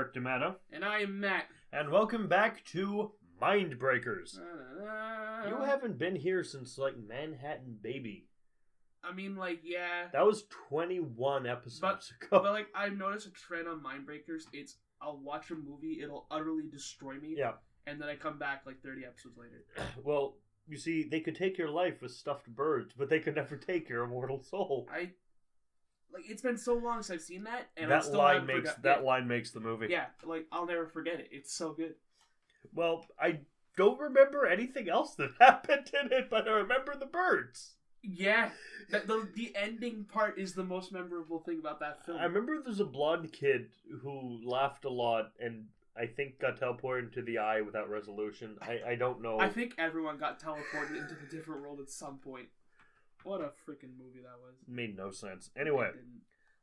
Eric D'Amato. And I am Matt. And welcome back to Mindbreakers. You haven't been here since, Manhattan Baby. I mean, yeah. That was 21 episodes ago. But, I've noticed a trend on Mindbreakers. It's, I'll watch a movie, it'll utterly destroy me. Yeah. And then I come back, 30 episodes later. Well, you see, they could take your life with stuffed birds, but they could never take your immortal soul. It's been so long since I've seen that, and that line makes the movie. Yeah, I'll never forget it. It's so good. Well, I don't remember anything else that happened in it, but I remember the birds. Yeah, the ending part is the most memorable thing about that film. I remember there's a blonde kid who laughed a lot and I think got teleported into the eye without resolution. I don't know. I think everyone got teleported into the different world at some point. What a freaking movie that was. It made no sense. Anyway,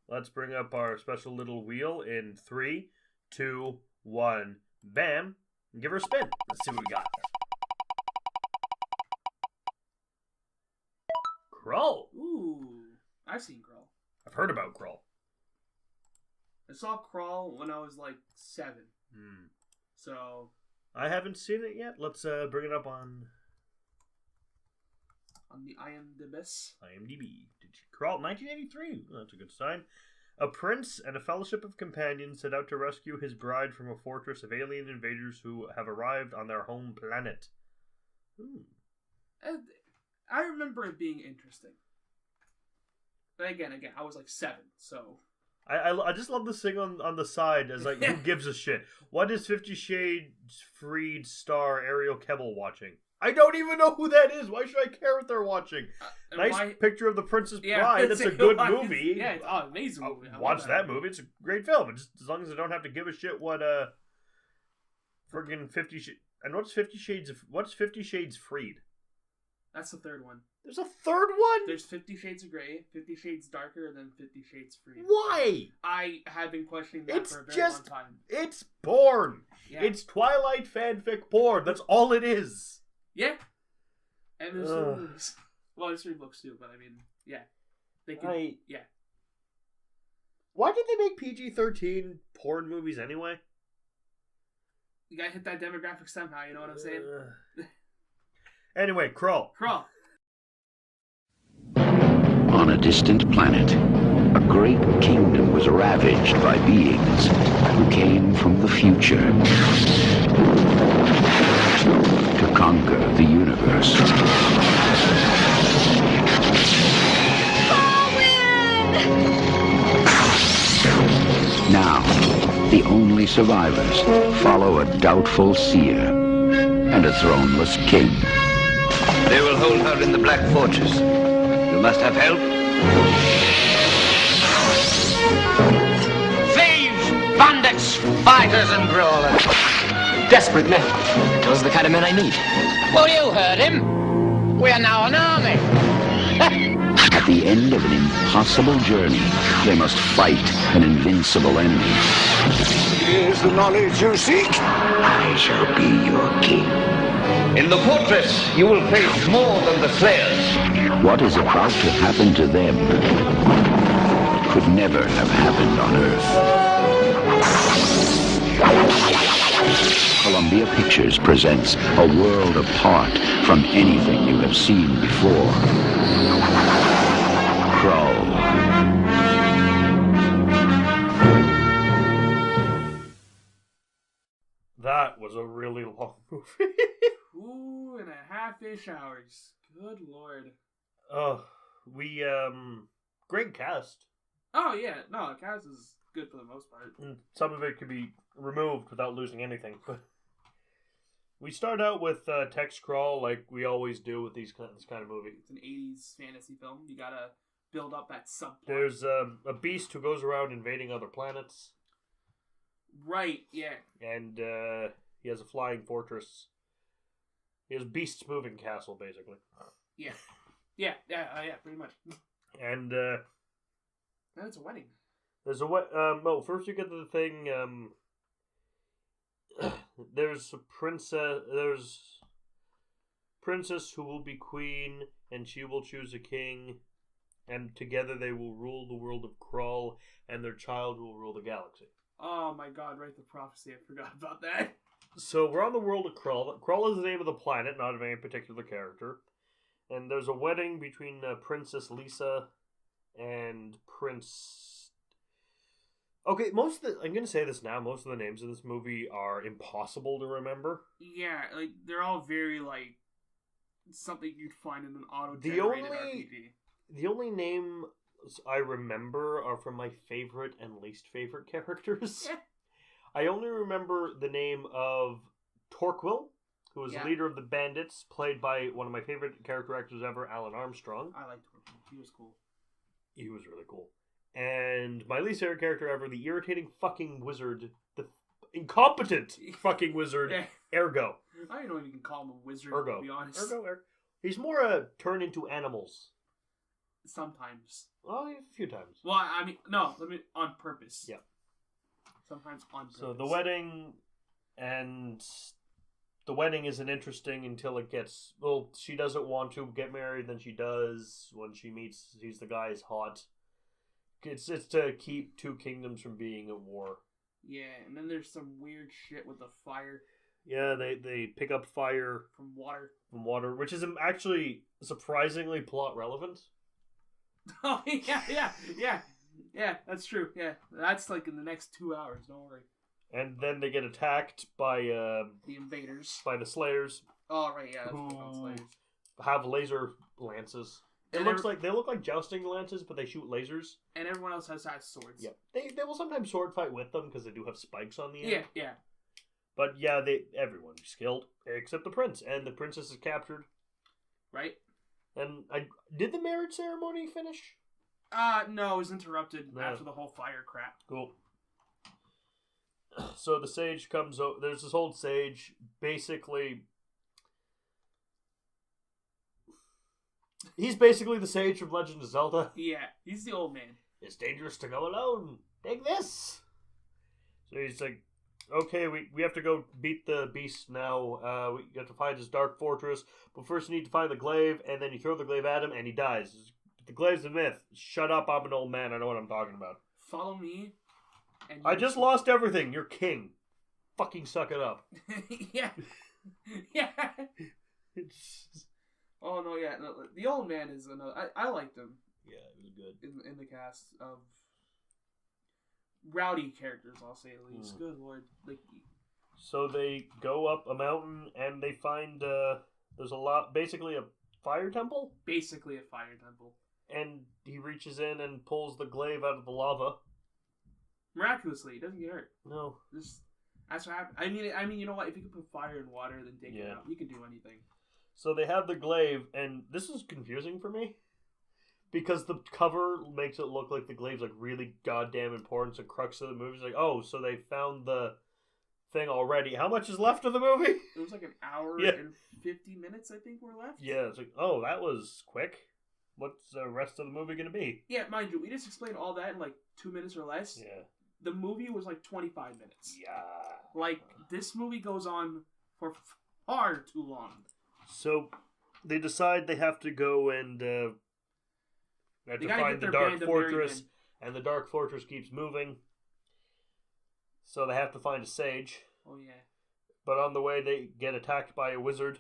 let's bring up our special little wheel in 3, 2, 1, bam. And give her a spin. Let's see what we got. Krull. Ooh, I've seen Krull. I've heard about Krull. I saw Krull when I was 7. So I haven't seen it yet. Let's bring it up on the IMDb. Krull, 1983. That's a good sign. A prince and a fellowship of companions set out to rescue his bride from a fortress of alien invaders who have arrived on their home planet. I remember it being interesting. But again, I was 7, so... I just love this thing on the side as who gives a shit? What is 50 Shades Freed star Ariel Kebbel watching? I don't even know who that is. Why should I care what they're watching? Nice picture of the Princess Bride. That's a good movie. Yeah, it's an amazing movie. Watch that movie. It's a great film. Just as long as I don't have to give a shit what friggin' 50 Shades... And what's 50 Shades Freed? That's the third one. There's a third one? There's 50 Shades of Grey, 50 Shades Darker, and then 50 Shades Freed. Why? I have been questioning that for a very long time. It's porn. Yeah. It's Twilight fanfic porn. That's all it is. Yeah. And there's 3 movies. Well, there's 3 books too, but I mean, yeah. They could, yeah. Why did they make PG-13 porn movies anyway? You gotta hit that demographic somehow, you know what I'm saying? Anyway, Krull. On a distant planet, a great kingdom was ravaged by beings who came from the future to conquer the universe. Now, the only survivors follow a doubtful seer and a throneless king. They will hold her in the Black Fortress. You must have help. Thieves, bandits, fighters and brawlers. Desperate men. Those are the kind of men I need. Well, you heard him. We are now an army. At the end of an impossible journey, they must fight an invincible enemy. Here's the knowledge you seek. I shall be your king. In the fortress, you will face more than the Slayers. What is about to happen to them could never have happened on Earth. Columbia Pictures presents a world apart from anything you have seen before. Krull. That was a really long movie. 2.5-ish hours. Good lord. Great cast. Oh yeah, no, the cast is good for the most part. And some of it could be removed without losing anything, but we start out with text crawl like we always do with this kind of movie. It's an 80s fantasy film. You gotta build up that subplot. There's a beast who goes around invading other planets. Right, yeah. And he has a flying fortress. He has Beast's moving castle, basically. Yeah. Yeah, pretty much. And now it's a wedding. There's a first you get to the thing. There's a princess who will be queen, and she will choose a king, and together they will rule the world of Krull, and their child will rule the galaxy. Oh my god, right, the prophecy. I forgot about that. So we're on the world of Krull. Krull is the name of the planet, not of any particular character. And there's a wedding between Princess Lisa and Prince... Okay, I'm going to say this now, most of the names in this movie are impossible to remember. Yeah, like, they're all very, like, something you'd find in an auto-generated RPG. The only names I remember are from my favorite and least favorite characters. I only remember the name of Torquil, who was the leader of the bandits, played by one of my favorite character actors ever, Alan Armstrong. I liked Torquil. He was cool. He was really cool. And my least favorite character ever, the irritating fucking wizard, the incompetent fucking wizard, Ergo. I don't know if you can call him a wizard, Ergo. to be honest. Ergo. He's more a turn into animals. Sometimes. Well, a few times. Well, I mean, no, on purpose. Yeah. Sometimes on purpose. So the wedding isn't interesting until it gets... Well, she doesn't want to get married, then she does. When she sees the guy is hot. It's to keep two kingdoms from being at war. Yeah, and then there's some weird shit with the fire. Yeah, they pick up fire... From water. Which is actually surprisingly plot relevant. Oh, yeah, that's true. Yeah, that's like in the next 2 hours, don't worry. And then they get attacked by... the invaders. By the Slayers. Oh, right, yeah. Who have laser lances. They look like jousting lances, but they shoot lasers. And everyone else has swords. Yep. They will sometimes sword fight with them because they do have spikes on the end. Yeah. But yeah, everyone's skilled except the prince, and the princess is captured. Right. And did the marriage ceremony finish? No, it was interrupted after the whole fire crap. Cool. So the sage comes over. There's this old sage, basically. He's basically the sage from Legend of Zelda. Yeah, he's the old man. It's dangerous to go alone. Take this. So he's like, okay, we have to go beat the beast now. We have to find his dark fortress. But first you need to find the glaive, and then you throw the glaive at him, and he dies. The glaive's a myth. Shut up, I'm an old man. I know what I'm talking about. Follow me. And I just lost everything. You're king. Fucking suck it up. Yeah. Oh, no, yeah. No, the old man is another... I liked him. Yeah, it was good. In the cast of rowdy characters, I'll say at least. Good lord. So they go up a mountain, and they find... there's basically a fire temple? Basically a fire temple. And he reaches in and pulls the glaive out of the lava. Miraculously, he doesn't get hurt. No. That's what happened. I mean, you know what? If you can put fire in water, then take it out. You can do anything. So they have the glaive, and this is confusing for me. Because the cover makes it look like the glaive's like really goddamn important. It's a crux of the movie. It's like, oh, so they found the thing already. How much is left of the movie? It was like an hour and 50 minutes, I think, were left. Yeah, it's like, oh, that was quick. What's the rest of the movie going to be? Yeah, mind you, we just explained all that in like 2 minutes or less. Yeah. The movie was like 25 minutes. Yeah. Like, this movie goes on for far too long. So, they decide they have to go and they have to find the Dark Fortress, and the Dark Fortress keeps moving. So they have to find a sage. Oh, yeah. But on the way, they get attacked by a wizard,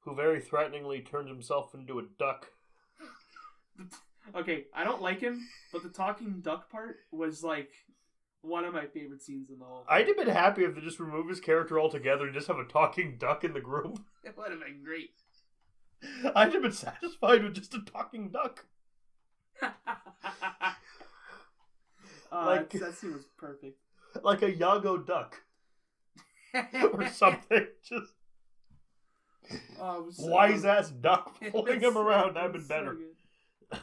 who very threateningly turns himself into a duck. Okay, I don't like him, but the talking duck part was like one of my favorite scenes in the whole film. I'd have been happy if they just remove his character altogether and just have a talking duck in the group. It would have been great. I'd have been satisfied with just a talking duck. That scene was perfect. Like a Yago duck. Or something. Just wise-ass duck pulling him around. That'd been better. So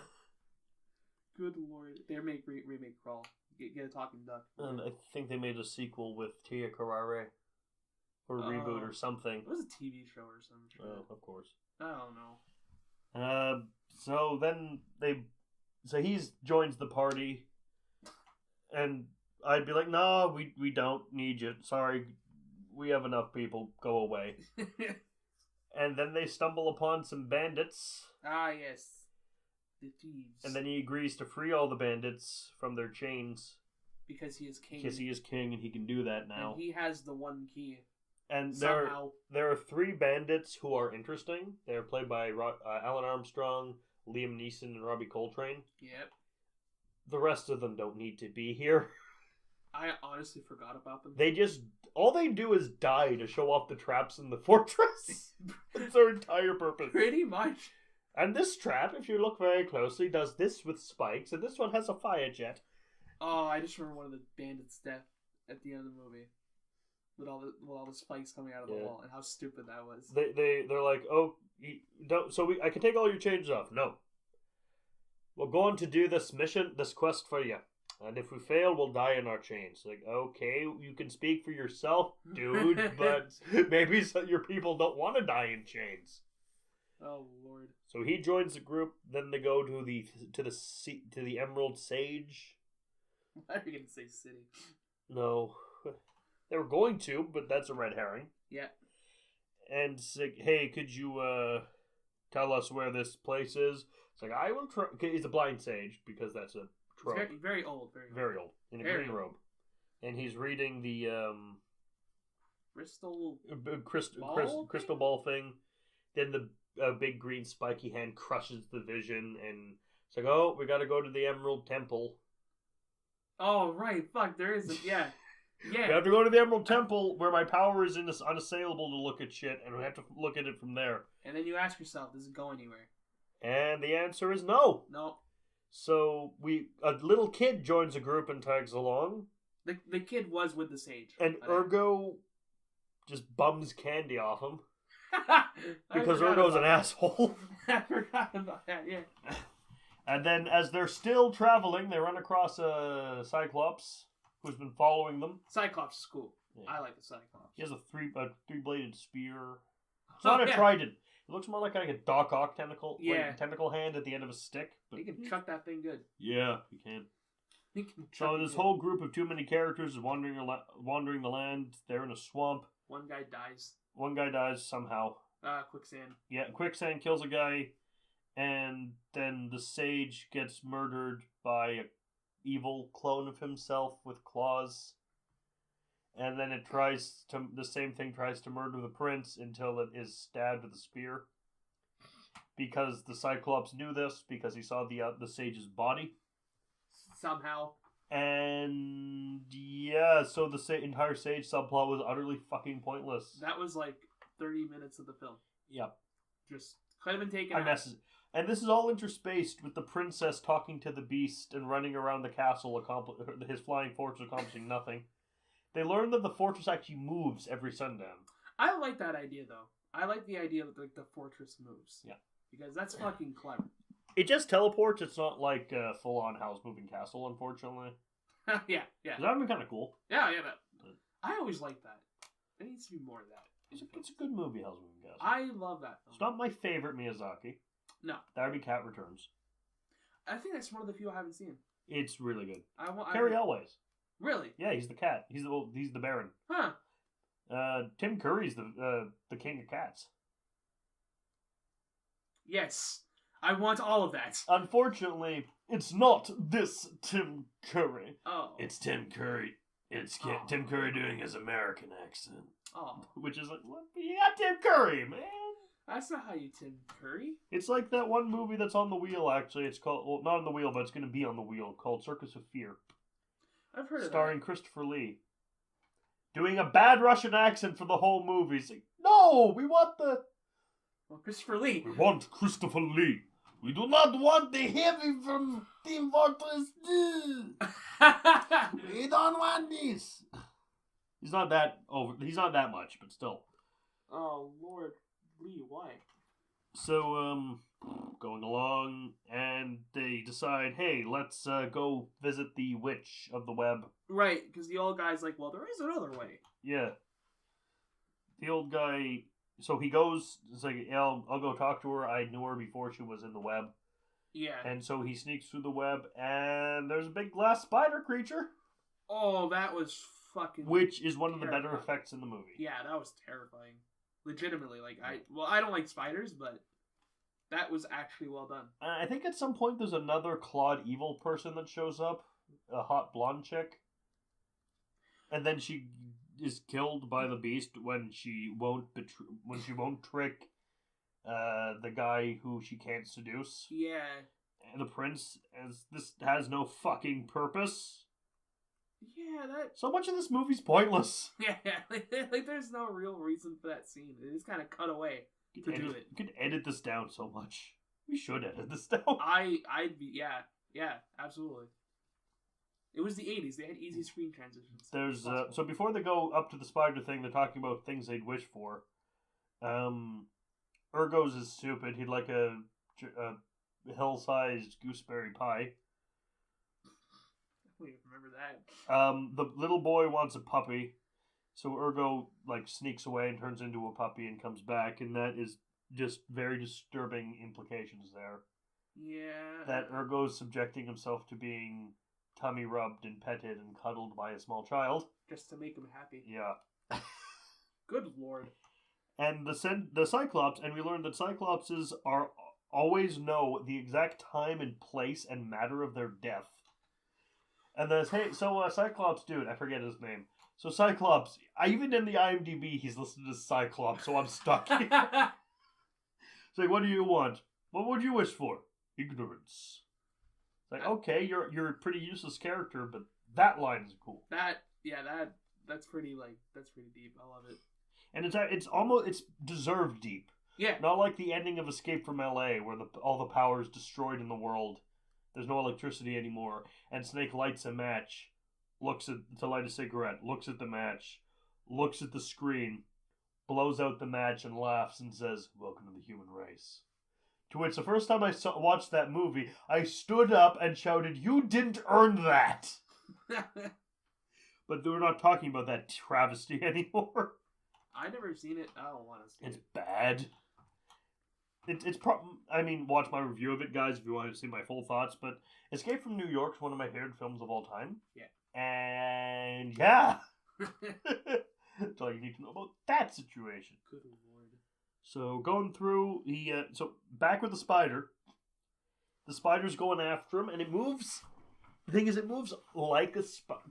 good lord. They remake Krull. Get a talking duck. And I think they made a sequel with Tia Carrere. Or reboot or something. It was a TV show or something. Oh, of course. I don't know. So then so he joins the party, and I'd be like, "No, we don't need you. Sorry, we have enough people. Go away." And then they stumble upon some bandits. Ah, yes, the thieves. And then he agrees to free all the bandits from their chains. Because he is king. Because he is king and he can do that now. And he has the one key. And somehow. there are 3 bandits who are interesting. They're played by Alan Armstrong, Liam Neeson, and Robbie Coltrane. Yep. The rest of them don't need to be here. I honestly forgot about them. All they do is die to show off the traps in the fortress. That's their entire purpose. Pretty much. And this trap, if you look very closely, does this with spikes, and this one has a fire jet. Oh, I just remember one of the bandits' death at the end of the movie. With all the spikes coming out of the wall, and how stupid that was. They're like, oh, you don't. So I can take all your changes off. No, we're going to do this mission, this quest for you, and if we fail, we'll die in our chains. Like, okay, you can speak for yourself, dude, but maybe your people don't want to die in chains. Oh Lord! So he joins the group. Then they go to the Emerald Sage. Why are you gonna say city? No. They were going to, but that's a red herring. Yeah. And it's like, hey, could you tell us where this place is? It's like, I will try. He's a blind sage, because that's a trope. Very, very old. Very old. In a green robe. And he's reading the crystal ball thing. Then the big green spiky hand crushes the vision, and it's like, oh, we gotta go to the Emerald Temple. Oh, right. Fuck, there is yeah. Yeah. We have to go to the Emerald Temple, where my power is unassailable to look at shit, and we have to look at it from there. And then you ask yourself, does it go anywhere? And the answer is no. No. So a little kid joins the group and tags along. The kid was with the sage. And Ergo just bums candy off him. Because Ergo's an asshole. I forgot about that, yeah. And then as they're still traveling, they run across a Cyclops who's been following them. Cyclops is cool. Yeah. I like the Cyclops. He has a three-bladed spear. It's not a trident. It looks more like a Doc Ock tentacle, tentacle hand at the end of a stick. But he can chuck that thing good. Yeah, he can. So this whole group of too many characters is wandering the land. They're in a swamp. One guy dies. One guy dies somehow. Quicksand. Yeah, quicksand kills a guy, and then the sage gets murdered by a evil clone of himself with claws, and then the same thing tries to murder the prince until it is stabbed with a spear, because the Cyclops knew this because he saw the sage's body somehow. And yeah, so the entire sage subplot was utterly fucking pointless. That was like 30 minutes of the film. Yep. Just could have been taken out. And this is all interspaced with the princess talking to the beast and running around the castle, his flying fortress accomplishing nothing. They learn that the fortress actually moves every sundown. I like that idea, though. I like the idea that the fortress moves. Yeah. Because that's fucking clever. It just teleports. It's not like a full-on house moving castle, unfortunately. Yeah. That would be kind of cool. Yeah. I always like that. There needs to be more of that. It's a good movie, House Moving Castle. I love that film. It's not my favorite Miyazaki. No. That would be Cat Returns. I think that's one of the few I haven't seen. It's really good. Cary Elwes. Really? Yeah, he's the cat. He's the Baron. Huh. Tim Curry's the king of cats. Yes. I want all of that. Unfortunately, it's not this Tim Curry. Oh. It's Tim Curry. It's Tim Curry doing his American accent. Oh. Which is like, what? Yeah, Tim Curry, man. That's not how you Tim Curry. It's like that one movie that's on the wheel, actually. It's called, well, not on the wheel, but it's going to be on the wheel, called Circus of Fear. I've heard of that. Starring Christopher Lee. Doing a bad Russian accent for the whole movie. It's like, no, we want Christopher Lee. We want Christopher Lee. We do not want the heavy from Team Fortress 2. We don't want this. He's not that much, but still. Oh, Lord Lee, why? So, going along, and they decide, hey, let's go visit the Witch of the Web. Right, because the old guy's like, well, there is another way. Yeah. The old guy, so he goes, it's like, yeah, I'll go talk to her. I knew her before she was in the web. Yeah. And so he sneaks through the web, and there's a big glass spider creature. Oh, that was fucking Which is one of the better effects in the movie. Yeah, that was terrifying. Legitimately, I don't like spiders, but that was actually well done. I think at some point there's another Claude Evil person that shows up, a hot blonde chick. And then she is killed by the beast when she won't trick the guy who she can't seduce. Yeah. And the prince, as this has no fucking purpose. Yeah, that... So much of this movie's pointless. Yeah, like there's no real reason for that scene. It is kind of cut away to do it. You could edit this down so much. We should edit this down. I'd be... Yeah, absolutely. It was the 80s. They had easy screen transitions. There's so before they go up to the spider thing, they're talking about things they'd wish for. Urgo's is stupid. He'd like a hill-sized gooseberry pie. I don't even remember that. The little boy wants a puppy, so Urgo like sneaks away and turns into a puppy and comes back, and that is just very disturbing implications there. Yeah. That Urgo's subjecting himself to being tummy rubbed and petted and cuddled by a small child. Just to make him happy. Yeah. Good lord. And the Cyclops, and we learned that Cyclopses always know the exact time and place and matter of their death. And there's, hey, so Cyclops dude, I forget his name. So Cyclops, even in the IMDb, he's listed as Cyclops, so I'm stuck here. It's like, what do you want? What would you wish for? Ignorance. It's like, okay, you're a pretty useless character, but that line is cool. That's pretty deep. I love it. And it's deserved deep. Yeah. Not like the ending of Escape from LA, where all the power is destroyed in the world. There's no electricity anymore, and Snake lights a match, to light a cigarette, looks at the match, looks at the screen, blows out the match and laughs and says, "Welcome to the human race." To which the first time I watched that movie, I stood up and shouted, "You didn't earn that!" But we're not talking about that travesty anymore. I never seen it. I don't want to see it. It's bad. Watch my review of it, guys, if you want to see my full thoughts. But Escape from New York is one of my favorite films of all time. Yeah. And yeah. That's all you need to know about that situation. Good lord. So going through, back with the spider. The spider's going after him, and it moves. The thing is, it moves like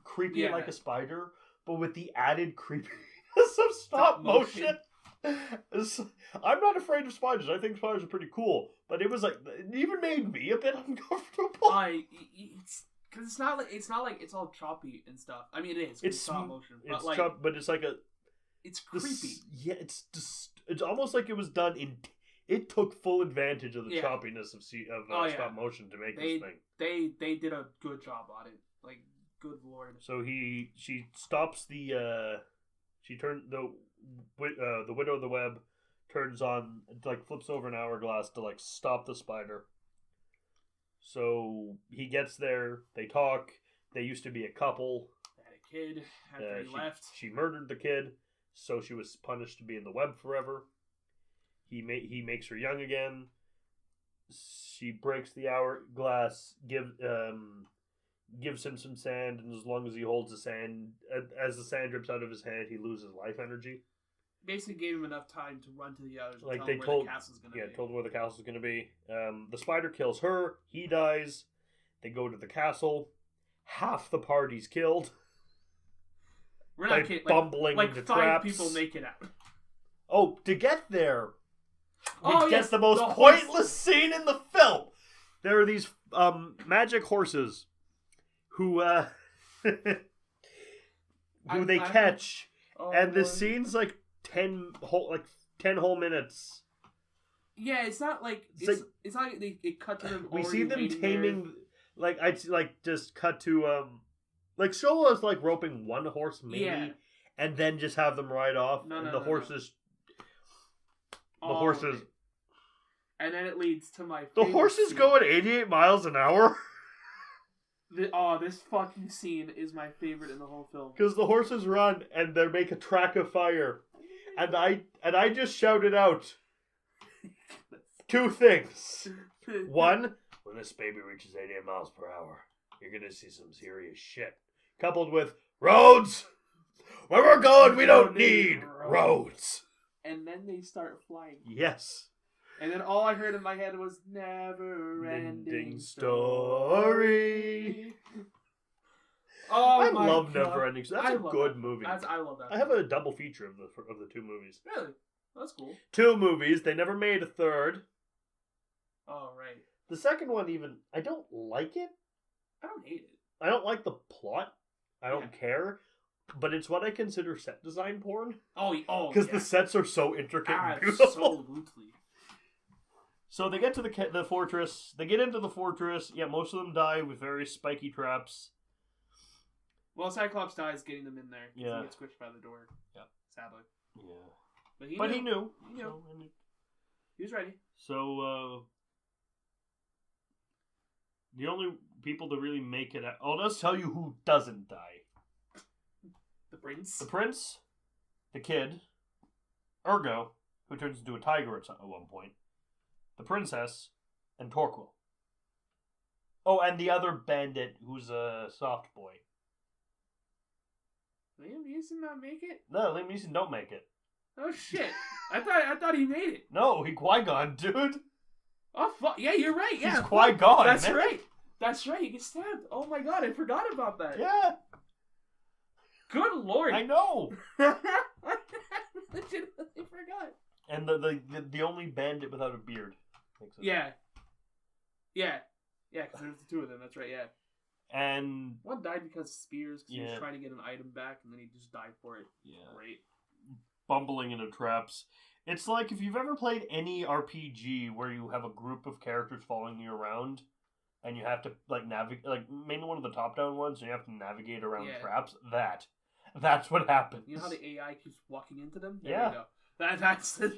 creepy like a spider, but with the added creepiness of stop motion. I'm not afraid of spiders. I think spiders are pretty cool, but it was like it even made me a bit uncomfortable. It's not like it's all choppy and stuff. I mean, it is. It's stop motion, but it's like it's creepy. It's almost like it was done in. It took full advantage of the choppiness of stop motion to make this thing. They did a good job on it. Like, good lord. So she stops the Widow of the Web turns on, like, flips over an hourglass to, like, stop the spider. So he gets there, they talk, they used to be a couple. They had a kid after he left. She murdered the kid, so she was punished to be in the web forever. He makes her young again. She breaks the hourglass, gives him some sand, and as long as he holds the sand, as the sand drips out of his hand, he loses life energy. Basically gave him enough time to run to the others and like tell they him where told, the castle's going to be. Yeah, told him where the castle's going to be. The spider kills her. He dies. They go to the castle. Half the party's killed. We're not kidding. Bumbling like into 5 traps. people make it out. Oh, to get there, we get the most pointless scene in the film. There are these magic horses who they catch, and the scene's like 10 whole minutes. Yeah, it's not like it's not like they cut to them. We see them taming. Like I'd like just cut to like show us like roping one horse maybe, and then just have them ride off. The horses. And then it leads to my. The horses scene. go at 88 miles an hour. This fucking scene is my favorite in the whole film. Because the horses run and they make a track of fire, and I just shouted out 2 things. One, when this baby reaches 88 miles per hour, you're gonna see some serious shit. Coupled with roads. Where we're going, we don't need roads. And then they start flying. Yes. And then all I heard in my head was never-ending story. Oh I my love God. Never Ending. That's I a love good that. movie. I love that. I have a double feature of the two movies. Really? That's cool. 2 movies. They never made a third. Oh, right. The second one, even I don't like it. I don't hate it. I don't like the plot. I don't care. But it's what I consider set design porn. Oh, Because the sets are so intricate and beautiful. Absolutely. So they get to the fortress. They get into the fortress. Yeah, most of them die with very spiky traps. Well, Cyclops dies getting them in there. Yeah. He gets squished by the door. Yep. Sadly. Yeah. But he knew. He knew. So, He was ready. So, the only people to really make it out... Oh, let's tell you who doesn't die. The prince. The prince, the kid, Ergo, who turns into a tiger at one point, the princess, and Torquil. Oh, and the other bandit who's a soft boy. Liam Neeson not make it? No, Liam Neeson don't make it. Oh shit! I thought he made it. No, he Qui-Gon, dude. Oh fuck! Yeah, you're right. Yeah, He's Qui-Gon. That's man. right. That's right. He gets stabbed. Oh my god, I forgot about that. Yeah, Good lord. I know. I legitimately forgot. And the only bandit without a beard. Makes it. Yeah. Yeah. Yeah, because there's the two of them. That's right. Yeah. And One died because of spears. Because he Yeah. was trying to get an item back, and then he just died for it. yeah, Great. bumbling into traps. It's like if you've ever played any RPG where you have a group of characters following you around, and you have to navigate, mainly one of the top-down ones, and you have to navigate around Yeah. traps. That's what happens. You know how the AI keeps walking into them? There Yeah. you go.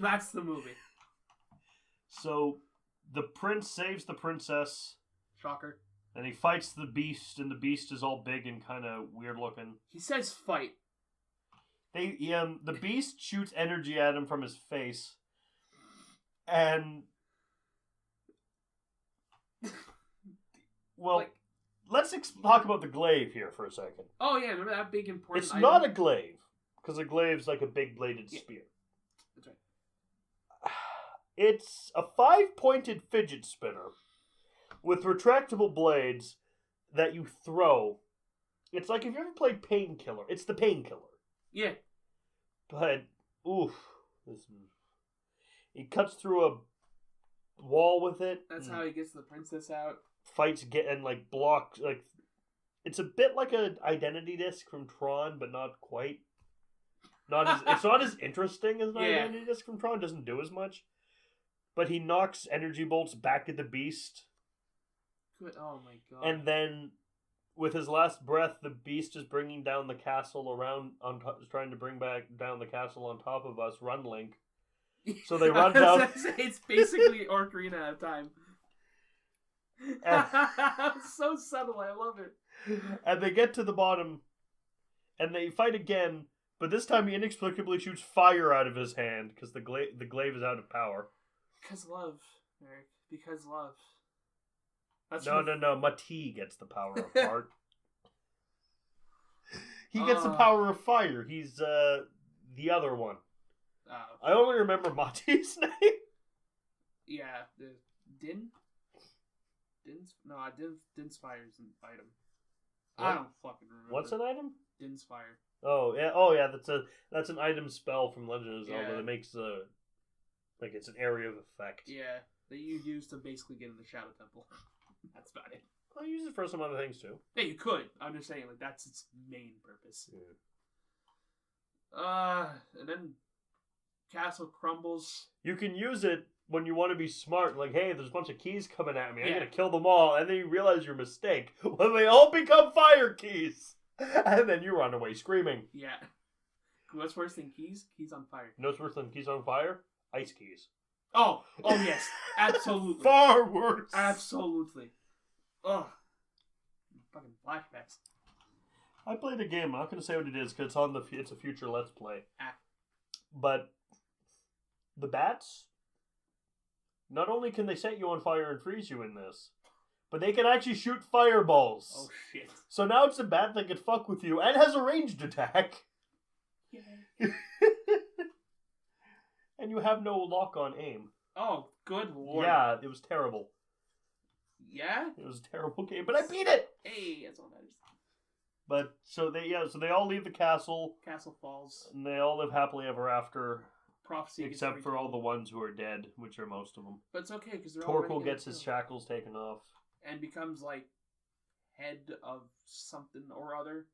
That's the movie. So the prince saves the princess, Shocker. and he fights the beast, and the beast is all big and kind of weird looking. He says fight. The beast shoots energy at him from his face, and well, let's talk about the glaive here for a second. Oh yeah, remember that big important It's item? not a glaive, because a glaive's like a big bladed spear. That's right. It's a 5-pointed fidget spinner with retractable blades that you throw. It's like if you ever played Painkiller. It's the Painkiller. Yeah. But, he cuts through a wall with it. That's how he gets the princess out. Fights blocks, it's a bit like an identity disc from Tron, but not quite. It's not as interesting as an identity disc from Tron. It doesn't do as much. But he knocks energy bolts back at the beast. Good. Oh my god. And then, with his last breath, the beast is bringing down the castle is trying to bring back down the castle on top of us. Run, Link. So they run down. It's basically Ocarina of Time. It's so subtle. I love it. And they get to the bottom, and they fight again. But this time, he inexplicably shoots fire out of his hand because the glaive is out of power. Because love, Eric. Because love. That's No. Mati gets the power of heart. He gets the power of fire. He's the other one. I only remember Mati's name. Yeah, the Din. Din's fire's an item. What? I don't fucking remember. What's an item? Din's fire. Oh yeah. That's an item spell from Legend of Zelda that makes it's an area of effect. Yeah, that you use to basically get in the Shadow Temple. That's about it. I'll use it for some other things too. Yeah, you could. I'm just saying, that's its main purpose. Yeah. And then castle crumbles. You can use it when you want to be smart, hey, there's a bunch of keys coming at me. I'm Yeah. gonna kill them all, and then you realize your mistake when they all become fire keys, and then you run away screaming. Yeah. What's worse than keys? Keys on fire. You know what's worse than keys on fire? Ice keys. Oh yes, absolutely. Far worse. Absolutely. Ugh. Fucking flashbacks. I played a game. I'm not gonna say what it is because it's a future Let's Play. Ah. But the bats, not only can they set you on fire and freeze you in this, but they can actually shoot fireballs. Oh shit. So now it's a bat that can fuck with you and has a ranged attack. Yeah. And you have no lock-on aim. Oh, good lord. Yeah, it was terrible. Yeah? It was a terrible game, but I beat it! Hey, that's all that is. But so they all leave the castle, Castle falls. and they all live happily ever after, Prophecy gets except for all retold. the ones who are dead, which are most of them. But it's okay because they're all Torquil ready to gets his kill. shackles taken off. And becomes like head of something or other.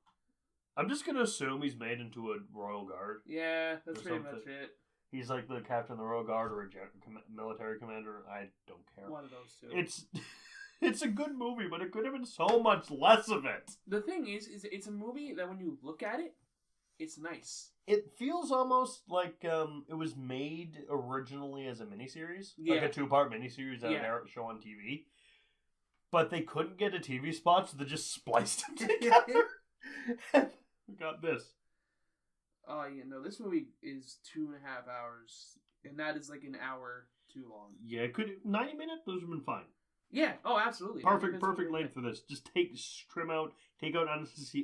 I'm just gonna assume he's made into a royal guard. Yeah, that's Or pretty something. much it. He's like the captain of the royal guard or a military commander. I don't care. One of those two. It's a good movie, but it could have been so much less of it. The thing is it's a movie that when you look at it, it's nice. It feels almost like it was made originally as a miniseries, like Yeah. a 2-part miniseries that Yeah. would show on TV. But they couldn't get a TV spot, so they just spliced them together. And we got this. Oh, this movie is 2.5 hours, and that is like an hour too long. Yeah, it could 90 minutes. Those would have been fine. Yeah. Oh, absolutely. Perfect length for this. Just take out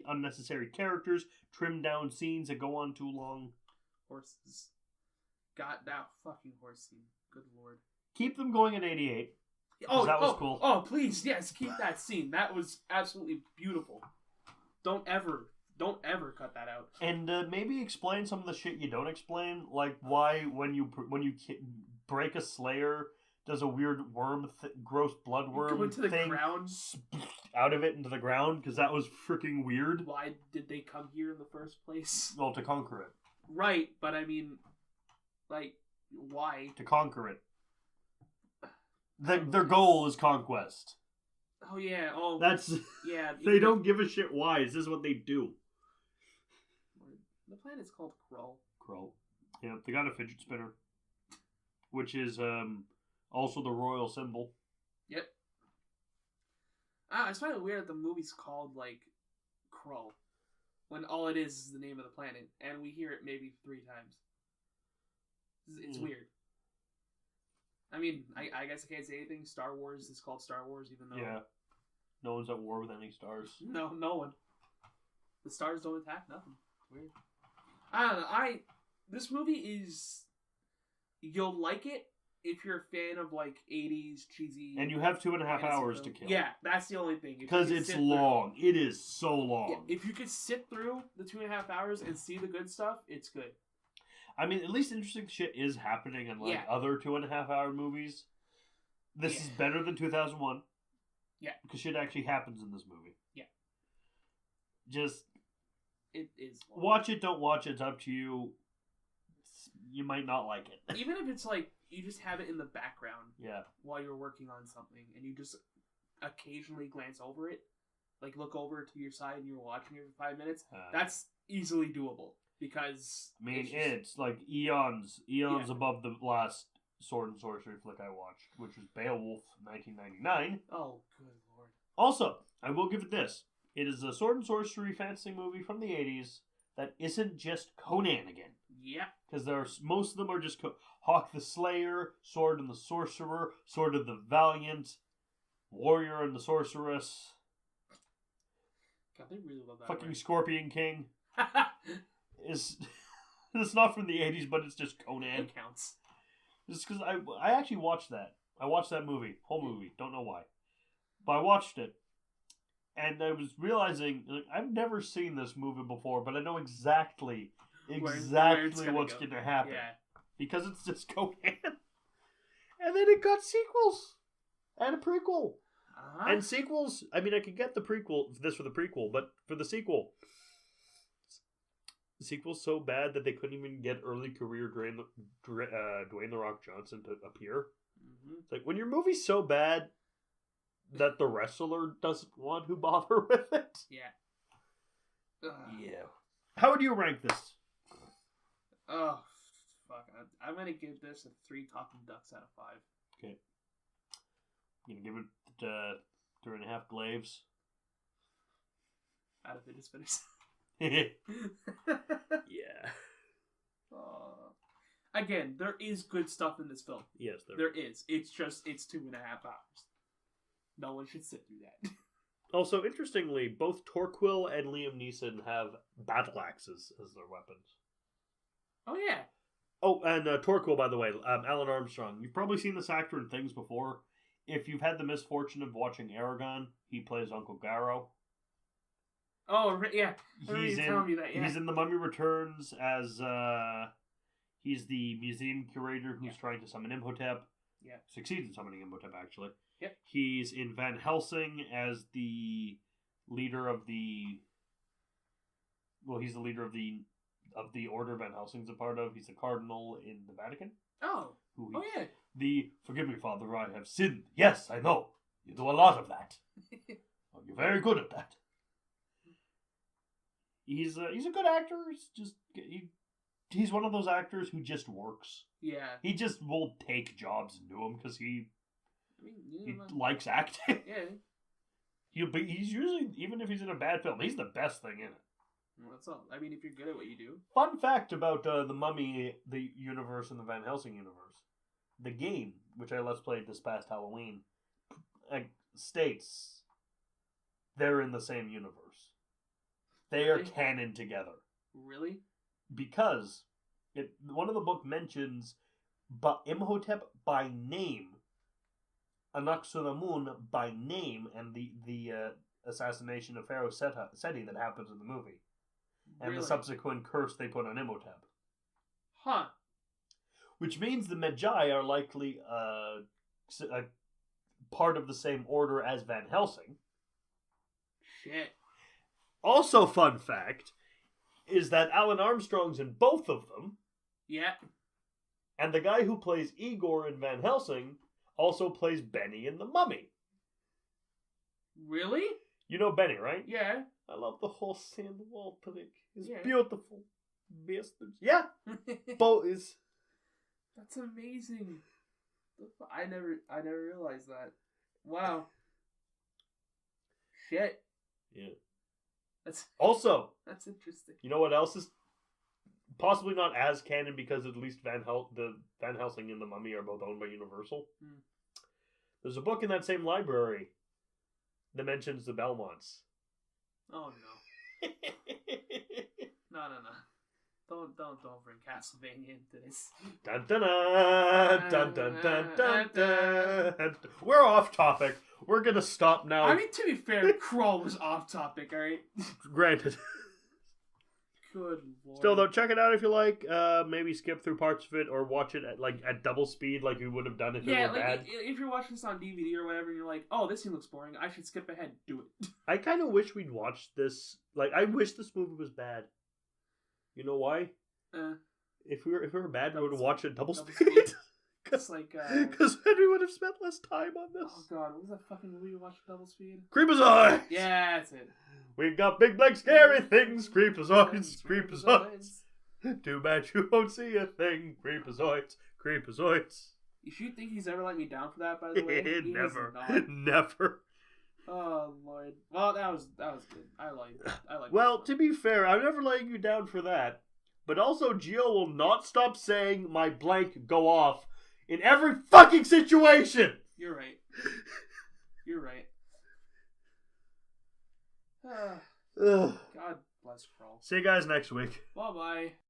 unnecessary characters, trim down scenes that go on too long. Horses. God, that fucking horse scene. Good lord. Keep them going at 88. Oh, that was cool. Oh, please, yes, keep that scene. That was absolutely beautiful. Don't ever cut that out. And maybe explain some of the shit you don't explain, like why when you break a Slayer, does a weird worm, gross blood worm Go into the thing ground. out of it into the ground, because that was freaking weird. Why did they come here in the first place? Well, to conquer it. Right, but I mean, like, why? To conquer it. Their goal is conquest. Oh yeah. Oh, That's yeah. they don't give a shit why. This is what they do. The planet's called Krull. Krull. Yeah, they got a fidget spinner, which is also the royal symbol. Yep. I just find it weird that the movie's called like Krull, when all it is the name of the planet, and we hear it maybe 3 times. It's weird. I mean, I guess I can't say anything. Star Wars is called Star Wars, even though no one's at war with any stars. no one. The stars don't attack. Nothing. It's weird. I don't know. This movie is, you'll like it if you're a fan of like 80s cheesy. And you have 2.5 fantasy hours film. to kill. Yeah, that's the only thing. If you Because can it's sit through- long. It is so long. Yeah, if you could sit through the 2.5 hours and see the good stuff, it's good. I mean, at least interesting shit is happening in like other 2.5 hour movies. This is better than 2001. Yeah. Because shit actually happens in this movie. Yeah. Just It is long. watch it, don't watch it. It's up to you. You might not like it. Even if it's like you just have it in the background Yeah. while you're working on something and you just occasionally glance over it, like look over to your side and you're watching it for 5 minutes, that's easily doable. Because I mean, it's just- it's like eons above the last sword and sorcery flick I watched, which was Beowulf, 1999. Oh, good lord. Also, I will give it this. It is a sword and sorcery fantasy movie from the 80s that isn't just Conan again. Yeah. Because most of them are just Hawk the Slayer, Sword and the Sorcerer, Sword of the Valiant, Warrior and the Sorceress, God, they really love that fucking word. Scorpion King. It's not from the 80s, but it's just Conan. It counts. Just because I actually watched that. I watched that movie. Whole movie. Don't know why. But I watched it. And I was realizing, like, I've never seen this movie before, but I know exactly what's going to happen. Yeah. Because it's just Conan. And then it got sequels. And a prequel. Uh-huh. And sequels, I mean, I could get the prequel, for the prequel, but for the sequel, the sequel's so bad that they couldn't even get early career Dwayne The Rock Johnson to appear. Mm-hmm. It's like, when your movie's so bad that the wrestler doesn't want to bother with it. Yeah. Yeah. How would you rank this? Oh, fuck. I'm going to give this a 3 talking ducks out of 5. Okay. You gonna give it 3.5 glaives? Out of fidget-spinners. Yeah. Again, there is good stuff in this film. Yes, There is. It's just, it's 2.5 hours. No one should sit through that. Also, interestingly, both Torquil and Liam Neeson have battle axes as their weapons. Oh, yeah. Oh, and Torquil, by the way, Alan Armstrong. You've probably seen this actor in things before. If you've had the misfortune of watching Aragon, he plays Uncle Garrow. Oh, yeah. I remember He's you in. telling me that. Yeah. He's in The Mummy Returns as he's the museum curator who's trying to summon Imhotep. Yeah. Succeeds in summoning Imhotep, actually. Yep. He's in Van Helsing as the leader of the. Well, he's the leader of the order Van Helsing's a part of. He's a cardinal in the Vatican. Oh. Oh yeah. Forgive me, Father, I have sinned. Yes, I know. You do a lot of that. Oh, you're very good at that. He's a good actor. He's one of those actors who just works. Yeah. He just will take jobs and do them because he he likes acting. Yeah. He's usually, even if he's in a bad film, he's the best thing in it. Well, that's all. I mean, if you're good at what you do. Fun fact about the Mummy, the universe, and the Van Helsing universe. The game, which I let's played this past Halloween, states they're in the same universe. They are canon together. Really? Because one of the book mentions Imhotep by name, Anaxunamun by name, and the assassination of Pharaoh Seti that happens in the movie. And the subsequent curse they put on Imhotep. Huh. Which means the Magi are likely a part of the same order as Van Helsing. Shit. Also, fun fact is that Alan Armstrong's in both of them. Yeah. And the guy who plays Igor in Van Helsing also plays Benny in The Mummy. Really? You know Benny, right? Yeah. I love the whole sand wall trick. It's Yeah. beautiful. Bastards. Yeah. Both is. That's amazing. I never realized that. Wow. Shit. Yeah. That's interesting. You know what else is possibly not as canon because at least the Van Helsing and the Mummy are both owned by Universal. There's a book in that same library that mentions the Belmonts. Oh no. No. Don't bring Castlevania into this. Dun dun dun dun dun dun dun. We're off topic. We're gonna stop now. I mean, to be fair, Krull was off topic, alright? Granted. Good lord. Still though, check it out if you like. Maybe skip through parts of it or watch it at double speed like you would have done if it were bad. If you're watching this on DVD or whatever and you're like, oh, this scene looks boring, I should skip ahead, do it. I kind of wish we'd watched this. I wish this movie was bad. You know why? If we were bad, we would have watched it double speed. It's like, because then we would have spent less time on this. Oh god, what was that fucking movie you watched double speed? Creepazoids! Yeah, that's it. We got big, black, scary things. Creepazoids, creepazoids. Too bad you won't see a thing. Creepazoids, creepazoids. If you think he's ever let me down for that, by the way, Never. Never. Oh lord. Well, that was good. I like. Well, to be fair, I'm never letting you down for that. But also, Gio will not stop saying my blank go off in every fucking situation. You're right. You're right. God bless Krull. See you guys next week. Bye bye.